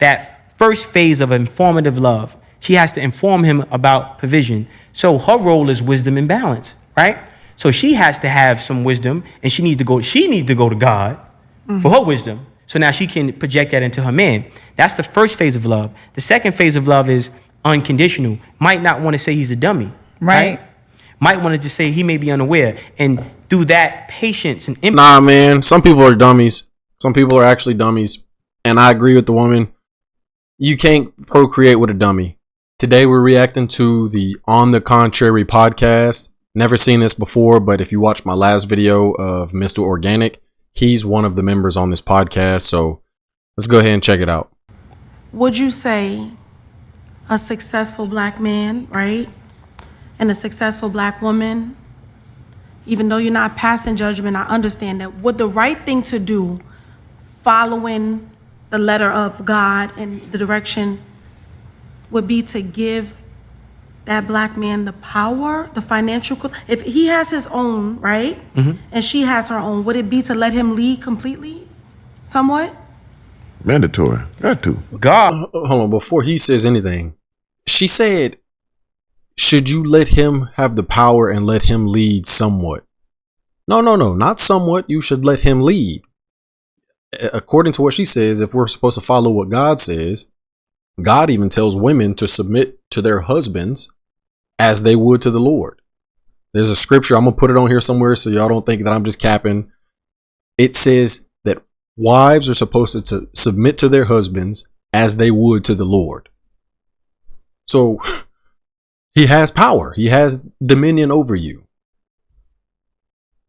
that first phase of informative love. She has to inform him about provision. So her role is wisdom and balance, right? So she has to have some wisdom, and she needs to go to God for her wisdom. So now she can project that into her man. That's the first phase of love. The second phase of love is unconditional. Might not want to say he's a dummy, right? Might want to just say he may be unaware. And through that patience and empathy. Nah, man. Some people are dummies. Some people are actually dummies. And I agree with the woman. You can't procreate with a dummy. Today we're reacting to the On the Contrary podcast. Never seen this before, but if you watch my last video of Mr. Organic, he's one of the members on this podcast. So let's go ahead and check it out. Would you say a successful black man, right, and a successful black woman, even though you're not passing judgment, I understand that, would the right thing to do, following the letter of God and the direction, would be to give that black man the power, the financial, if he has his own, right, and she has her own, would it be to let him lead completely, somewhat? Mandatory. Got to. God. Hold on. Before he says anything, she said, should you let him have the power and let him lead somewhat? No, not somewhat. You should let him lead. According to what she says, if we're supposed to follow what God says, God even tells women to submit to their husbands as they would to the Lord. There's a scripture. I'm going to put it on here somewhere so y'all don't think that I'm just capping. It says that wives are supposed to submit to their husbands as they would to the Lord. So he has power. He has dominion over you.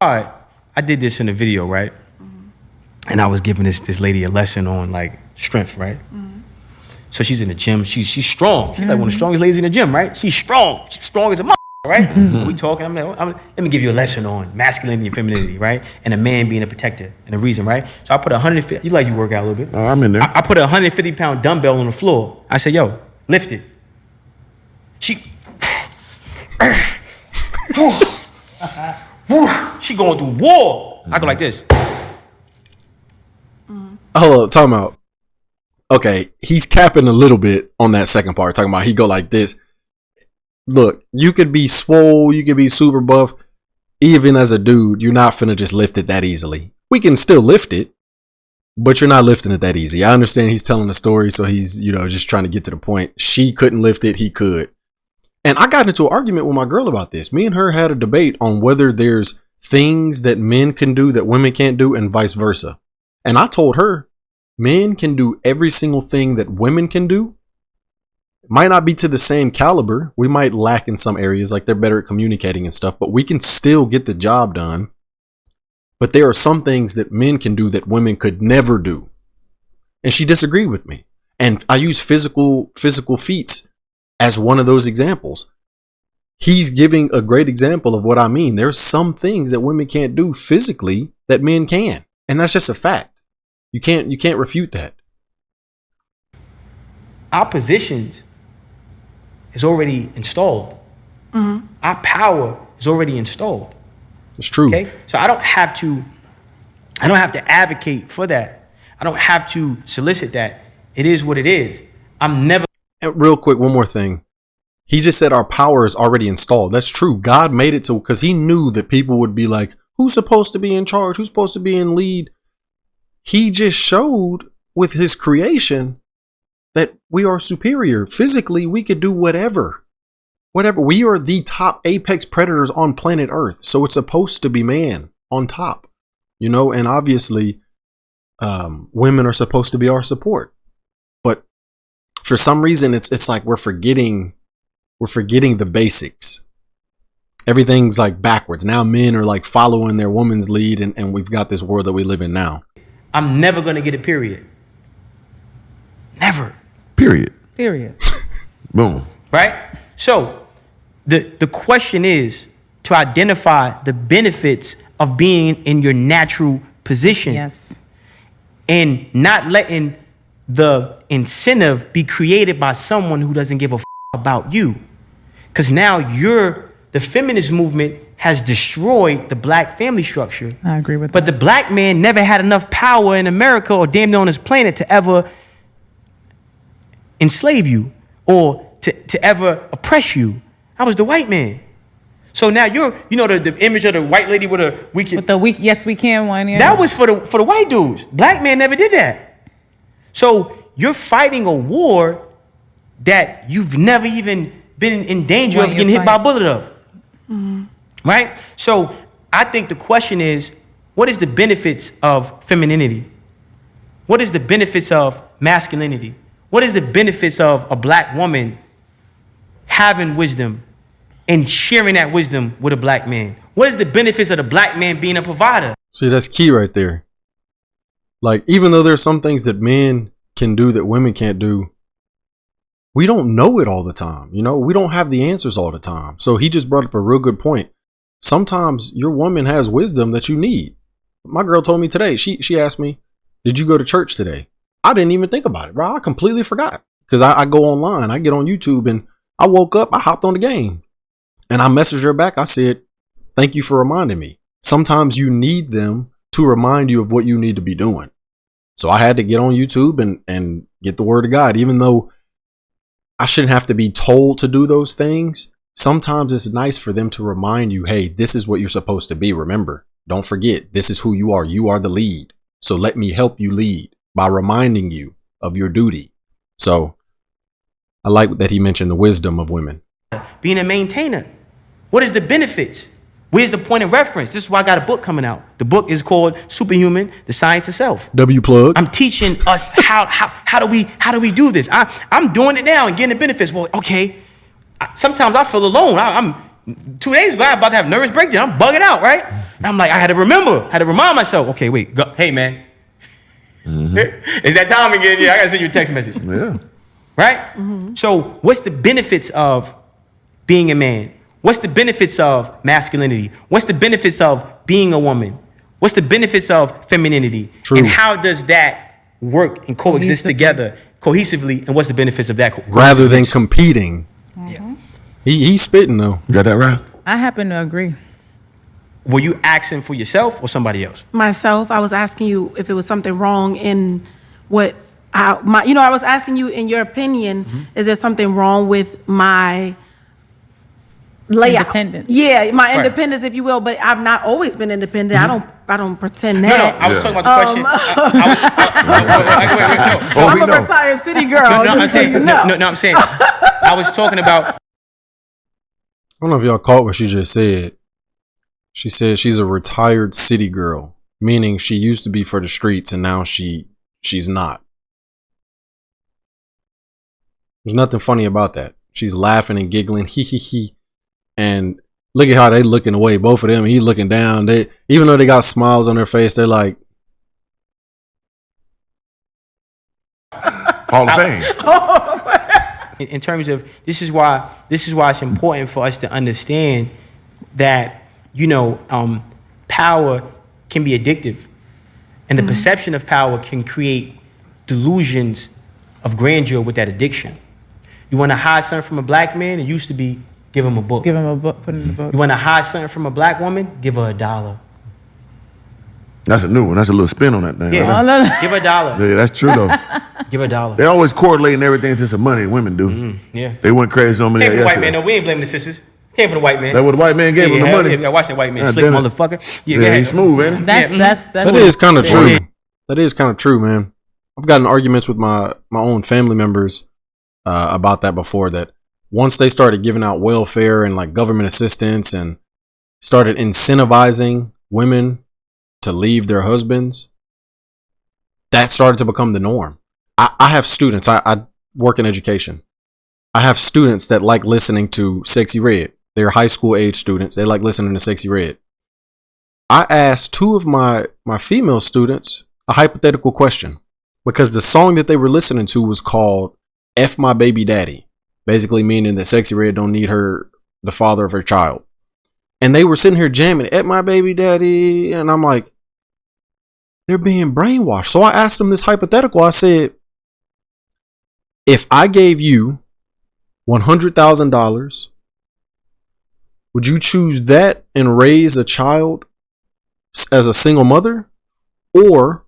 All right. I did this in a video, right? And I was giving this lady a lesson on like strength, right? So she's in the gym. She's strong. She's like one of the strongest ladies in the gym, right? She's strong. She's strong as a mother, right? We talking. Let me give you a lesson on masculinity and femininity, right? And a man being a protector and a reason, right? So I put 150. You work out a little bit. I'm in there. I put a 150-pound dumbbell on the floor. I said, "Yo, lift it." She going through war. I go like this. Hold up, time out. Okay, he's capping a little bit on that second part. Talking about he go like this. Look, you could be swole, you could be super buff. Even as a dude, you're not finna just lift it that easily. We can still lift it, but you're not lifting it that easy. I understand he's telling a story, so he's, just trying to get to the point. She couldn't lift it, he could. And I got into an argument with my girl about this. Me and her had a debate on whether there's things that men can do that women can't do and vice versa. And I told her, men can do every single thing that women can do. It might not be to the same caliber. We might lack in some areas, like they're better at communicating and stuff, but we can still get the job done. But there are some things that men can do that women could never do. And she disagreed with me. And I use physical feats as one of those examples. He's giving a great example of what I mean. There's some things that women can't do physically that men can. And that's just a fact. You can't refute that. Our positions is already installed. Our power is already installed. It's true. Okay, so I don't have to advocate for that. I don't have to solicit that. It is what it is. I'm never. And real quick, one more thing. He just said our power is already installed. That's true. God made it so because he knew that people would be like, who's supposed to be in charge? Who's supposed to be in lead? He just showed with his creation that we are superior. Physically, we could do whatever. We are the top apex predators on planet Earth. So it's supposed to be man on top, and obviously women are supposed to be our support. But for some reason, it's like we're forgetting the basics. Everything's like backwards. Now men are like following their woman's lead and we've got this world that we live in now. I'm never going to get a period. Never. Period. Boom. Right? So the question is to identify the benefits of being in your natural position. Yes. And not letting the incentive be created by someone who doesn't give a about you. Because now the feminist movement has destroyed the black family structure. I agree with but that. the black man never had enough power in America or damn near on this planet to ever enslave you or to ever oppress you. I was the white man. So now the image of the white lady with a Yes We Can one. Yeah. that was for the white dudes. Black man never did that. So you're fighting a war that you've never even been in danger of getting hit by a bullet of. Right? So I think the question is, what is the benefits of femininity? What is the benefits of masculinity? What is the benefits of a black woman having wisdom and sharing that wisdom with a black man? What is the benefits of the black man being a provider? See, that's key right there. Like, even though there's some things that men can do that women can't do, we don't know it all the time. You know, we don't have the answers all the time. So he just brought up a real good point. Sometimes your woman has wisdom that you need. My girl told me today, she asked me, did you go to church today? I didn't even think about it, bro. I completely forgot. Because I go online, I get on YouTube, and I woke up, I hopped on the game. And I messaged her back. I said, thank you for reminding me. Sometimes you need them to remind you of what you need to be doing. So I had to get on YouTube and get the word of God. Even though I shouldn't have to be told to do those things, sometimes it's nice for them to remind you, hey, this is what you're supposed to be. Remember, don't forget, this is who you are. You are the lead. So let me help you lead by reminding you of your duty. So I like that he mentioned the wisdom of women. Being a maintainer. What is the benefits? Where's the point of reference? This is why I got a book coming out. The book is called Superhuman: The Science of Self. W plug. I'm teaching us how do we do this? I'm doing it now and getting the benefits. Well, okay. Sometimes I feel alone. I'm 2 days ago, I'm about to have nervous breakdown. I'm bugging out, right? And I'm like, I had to remind myself. Okay, wait, go, hey man, it's that time again. Yeah, I gotta send you a text message. Yeah. Right? So what's the benefits of being a man? What's the benefits of masculinity? What's the benefits of being a woman? What's the benefits of femininity? True. And how does that work and coexist together cohesively? And what's the benefits of that? Rather than competing. Yeah. He's spitting though. You got that right? I happen to agree. Were you asking for yourself or somebody else? Myself, I was asking you if it was something wrong in what I was asking you, in your opinion, is there something wrong with my layout? Independence. Yeah, my Right. independence, if you will, but I've not always been independent. I don't pretend that. No, I was talking about the question. Oh, I'm we a know. retired city girl. I'm just so saying, you know. no, I'm saying, I was talking about. I don't know if y'all caught what she just said. She said she's a retired city girl, meaning she used to be for the streets and now she's not. There's nothing funny about that. She's laughing and giggling, hee hee hee. And look at how they looking away, both of them. He looking down. They, even though they got smiles on their face, they're like, Hall of Fame. In terms of this is why it's important for us to understand that power can be addictive, and the perception of power can create delusions of grandeur with that addiction. You want to hide something from a black man? It used to be give him a book. Give him a book, put it in the book. You want to hide something from a black woman? Give her $1. That's a new one. That's a little spin on that thing. Yeah, Right? give her $1. Yeah, that's true though. Give her $1. They always correlating everything to some money. Women do. Yeah. They went crazy on me. Came from the white yesterday. man. No, we ain't blaming the sisters. Came from the white man. That what the white man gave him the hell money. Yeah, watch that white man, God slick damn it. motherfucker. Yeah, Yeah, he's smooth, ain't he? That's that is kind of true. That is kind of true, man. I've gotten arguments with my own family members about that before, that once they started giving out welfare and like government assistance and started incentivizing women to leave their husbands, that started to become the norm. I have students, I work in education. I have students that like listening to Sexy Red. They're high school age students. They like listening to Sexy Red. I asked two of my female students a hypothetical question, because the song that they were listening to was called F My Baby Daddy, basically meaning that Sexy Red don't need her, the father of her child. And they were sitting here jamming F My Baby Daddy, and I'm like, they're being brainwashed. So I asked them this hypothetical. I said, if I gave you $100,000, would you choose that and raise a child as a single mother? Or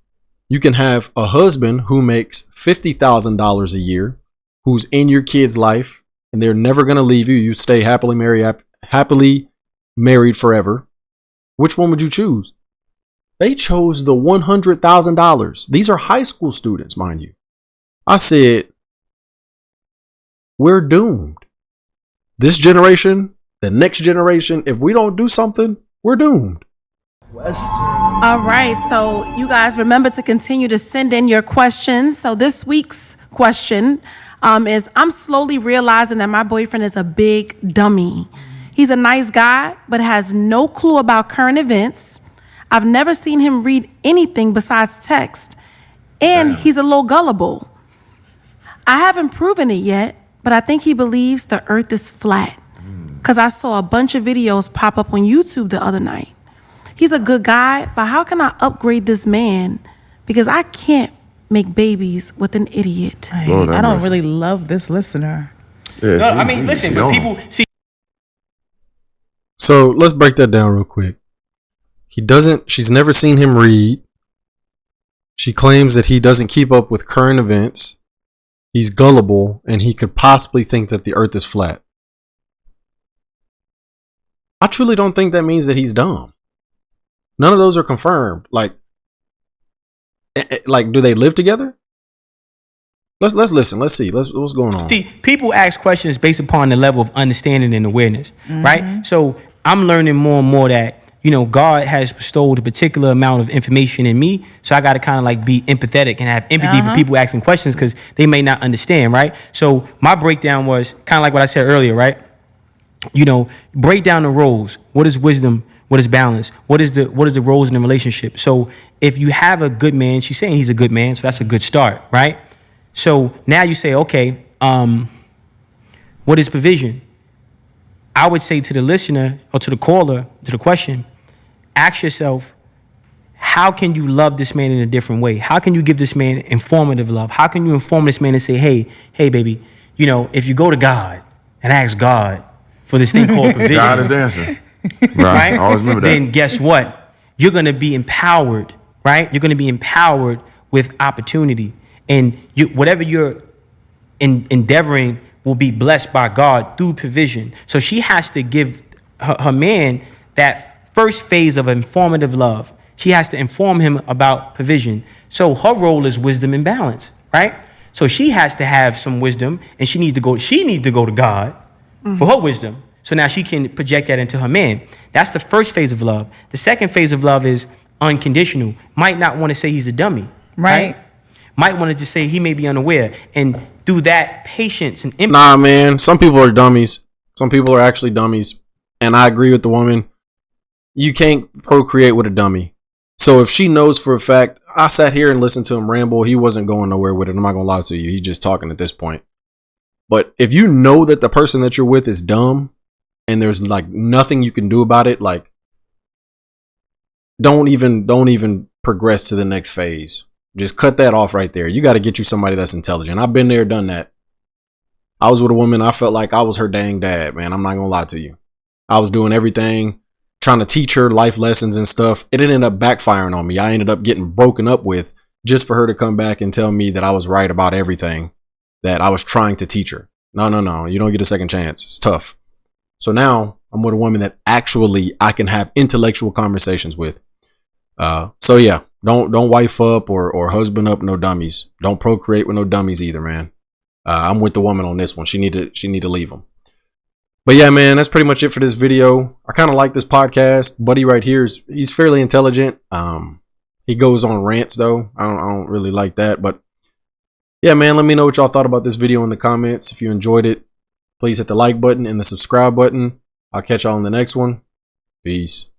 you can have a husband who makes $50,000 a year, who's in your kid's life and they're never going to leave you. You stay happily married forever. Which one would you choose? They chose the $100,000. These are high school students, mind you. I said, we're doomed. This generation, the next generation, if we don't do something, we're doomed. All right, so you guys remember to continue to send in your questions. So this week's question is, I'm slowly realizing that my boyfriend is a big dummy. He's a nice guy, but has no clue about current events. I've never seen him read anything besides text, and he's a little gullible. I haven't proven it yet, but I think he believes the earth is flat because I saw a bunch of videos pop up on YouTube the other night. He's a good guy, but how can I upgrade this man? Because I can't make babies with an idiot. I don't really love this listener. Yeah, No, I mean, listen, but people see. So let's break that down real quick. She's never seen him read. She claims that he doesn't keep up with current events. He's gullible and he could possibly think that the earth is flat. I truly don't think that means that he's dumb. None of those are confirmed. Like, do they live together? Let's listen. Let's see. What's going on. See, people ask questions based upon the level of understanding and awareness, right? So I'm learning more and more that, God has bestowed a particular amount of information in me. So I got to kind of like be empathetic and have empathy for people asking questions because they may not understand, right? So my breakdown was kind of like what I said earlier, right? Break down the roles. What is wisdom? What is balance? What is the roles in the relationship? So if you have a good man, she's saying he's a good man, so that's a good start, right? So now you say, okay, what is provision? I would say to the listener or to the caller, to the question, ask yourself, how can you love this man in a different way? How can you give this man informative love? How can you inform this man and say, hey, baby, if you go to God and ask God for this thing called provision. God is the answer. Right? Always remember that. Then guess what? You're going to be empowered, right? You're going to be empowered with opportunity. And whatever you're endeavoring will be blessed by God through provision. So she has to give her man that first phase of informative love. She has to inform him about provision. So her role is wisdom and balance, right? So she has to have some wisdom, and she needs to go to God for her wisdom. So now she can project that into her man. That's the first phase of love. The second phase of love is unconditional. Might not want to say he's a dummy, right? Might want to just say he may be unaware. And through that patience and empathy. Nah, man. Some people are dummies. Some people are actually dummies. And I agree with the woman. You can't procreate with a dummy. So if she knows for a fact, I sat here and listened to him ramble. He wasn't going nowhere with it. I'm not going to lie to you. He's just talking at this point. But if you know that the person that you're with is dumb and there's like nothing you can do about it, like don't even progress to the next phase. Just cut that off right there. You got to get you somebody that's intelligent. I've been there, done that. I was with a woman. I felt like I was her dang dad, man. I'm not going to lie to you. I was doing everything, trying to teach her life lessons and stuff. It ended up backfiring on me. I ended up getting broken up with just for her to come back and tell me that I was right about everything that I was trying to teach her. No. You don't get a second chance. It's tough. So now I'm with a woman that actually I can have intellectual conversations with. So yeah, don't wife up or husband up no dummies. Don't procreate with no dummies either, man. I'm with the woman on this one. She need to leave them. But yeah, man, that's pretty much it for this video. I kind of like this podcast. Buddy right here he's fairly intelligent. He goes on rants though. I don't really like that, but yeah, man, let me know what y'all thought about this video in the comments. If you enjoyed it, please hit the like button and the subscribe button. I'll catch y'all in the next one. Peace.